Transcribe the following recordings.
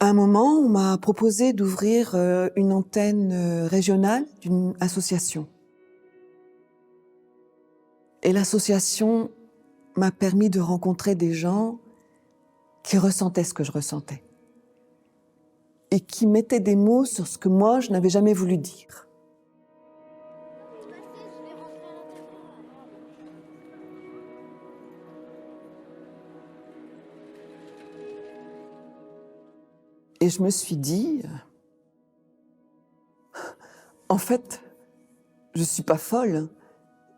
À un moment, on m'a proposé d'ouvrir une antenne régionale d'une association. Et l'association m'a permis de rencontrer des gens qui ressentaient ce que je ressentais. Et qui mettaient des mots sur ce que moi, je n'avais jamais voulu dire. Et je me suis dit, en fait, je suis pas folle.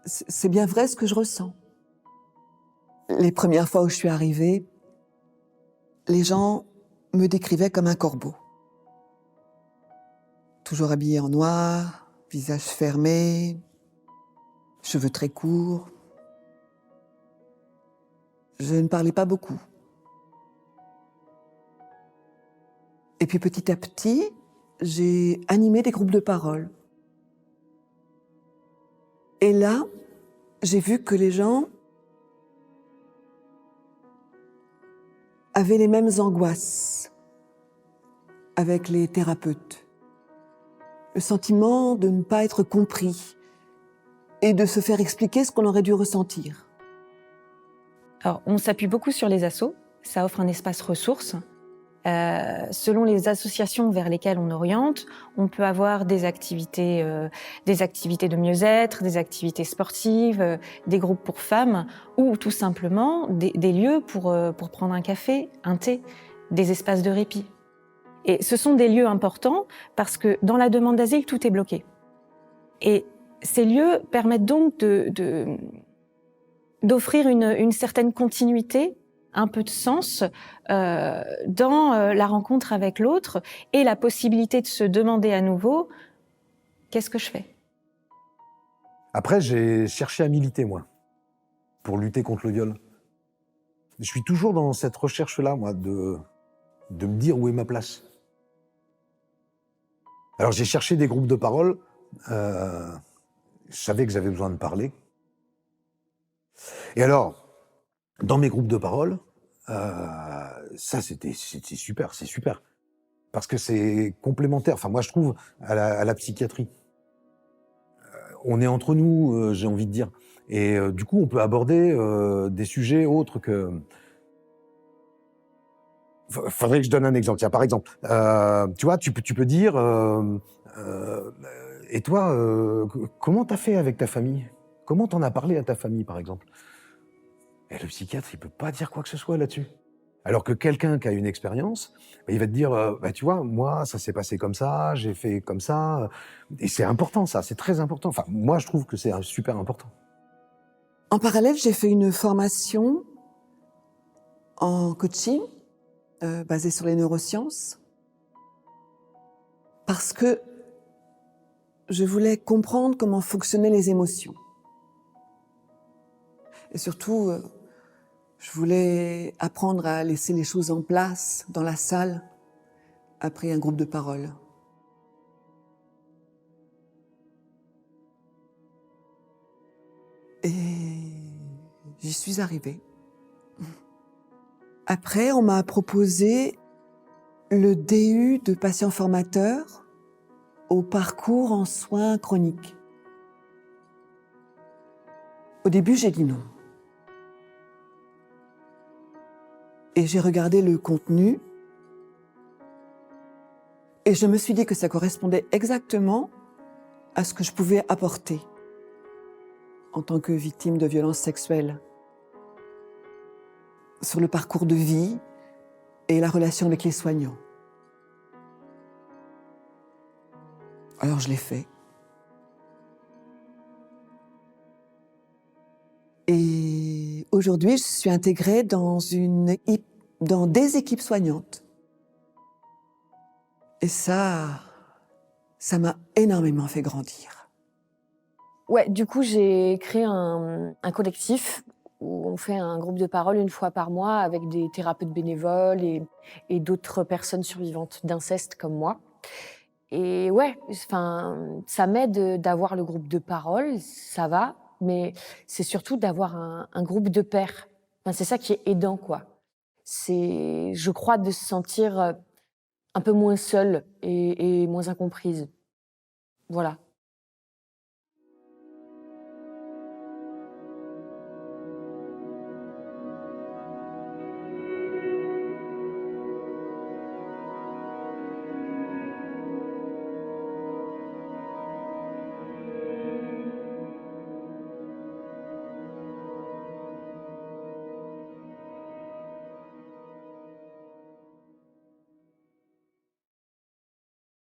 C'est bien vrai ce que je ressens. Les premières fois où je suis arrivée, les gens me décrivaient comme un corbeau. Toujours habillé en noir, visage fermé, cheveux très courts. Je ne parlais pas beaucoup. Et puis petit à petit, j'ai animé des groupes de parole. Et là, j'ai vu que les gens avaient les mêmes angoisses avec les thérapeutes. Le sentiment de ne pas être compris et de se faire expliquer ce qu'on aurait dû ressentir. Alors, on s'appuie beaucoup sur les assos. Ça offre un espace ressource. Selon les associations vers lesquelles on oriente, on peut avoir des activités de mieux-être, des activités sportives, des groupes pour femmes, ou tout simplement des lieux pour prendre un café, un thé, des espaces de répit. Et ce sont des lieux importants parce que dans la demande d'asile, tout est bloqué. Et ces lieux permettent donc d'offrir une certaine continuité, un peu de sens dans la rencontre avec l'autre et la possibilité de se demander à nouveau « qu'est-ce que je fais ?» Après, j'ai cherché à militer, moi, pour lutter contre le viol. Je suis toujours dans cette recherche-là, moi, de me dire où est ma place. Alors, j'ai cherché des groupes de parole. Je savais que j'avais besoin de parler. Et alors, dans mes groupes de parole, ça, c'était super, c'est super. Parce que c'est complémentaire, enfin moi je trouve, à la psychiatrie. On est entre nous, j'ai envie de dire. Et du coup, on peut aborder des sujets autres que... Faudrait que je donne un exemple. Tiens, par exemple, tu vois, tu peux dire... et toi, comment t'as fait avec ta famille? Comment t'en as parlé à ta famille, par exemple? Et le psychiatre, il peut pas dire quoi que ce soit là-dessus. Alors que quelqu'un qui a une expérience, il va te dire, tu vois, moi, ça s'est passé comme ça, j'ai fait comme ça. Et c'est important, ça, c'est très important. Enfin, moi, je trouve que c'est super important. En parallèle, j'ai fait une formation en coaching, basée sur les neurosciences, parce que je voulais comprendre comment fonctionnaient les émotions. Et surtout, je voulais apprendre à laisser les choses en place dans la salle après un groupe de parole. Et j'y suis arrivée. Après, on m'a proposé le DU de patient formateur au parcours en soins chroniques. Au début, j'ai dit non. Et j'ai regardé le contenu et je me suis dit que ça correspondait exactement à ce que je pouvais apporter en tant que victime de violences sexuelles sur le parcours de vie et la relation avec les soignants. Alors je l'ai fait. Et aujourd'hui, je suis intégrée dans des équipes soignantes. Et ça m'a énormément fait grandir. Ouais, du coup, j'ai créé un collectif où on fait un groupe de parole une fois par mois avec des thérapeutes bénévoles et d'autres personnes survivantes d'inceste comme moi. Et ouais, ça m'aide d'avoir le groupe de parole, ça va, mais c'est surtout d'avoir un groupe de pairs. C'est ça qui est aidant, quoi. C'est, je crois, de se sentir un peu moins seule et moins incomprise. Voilà.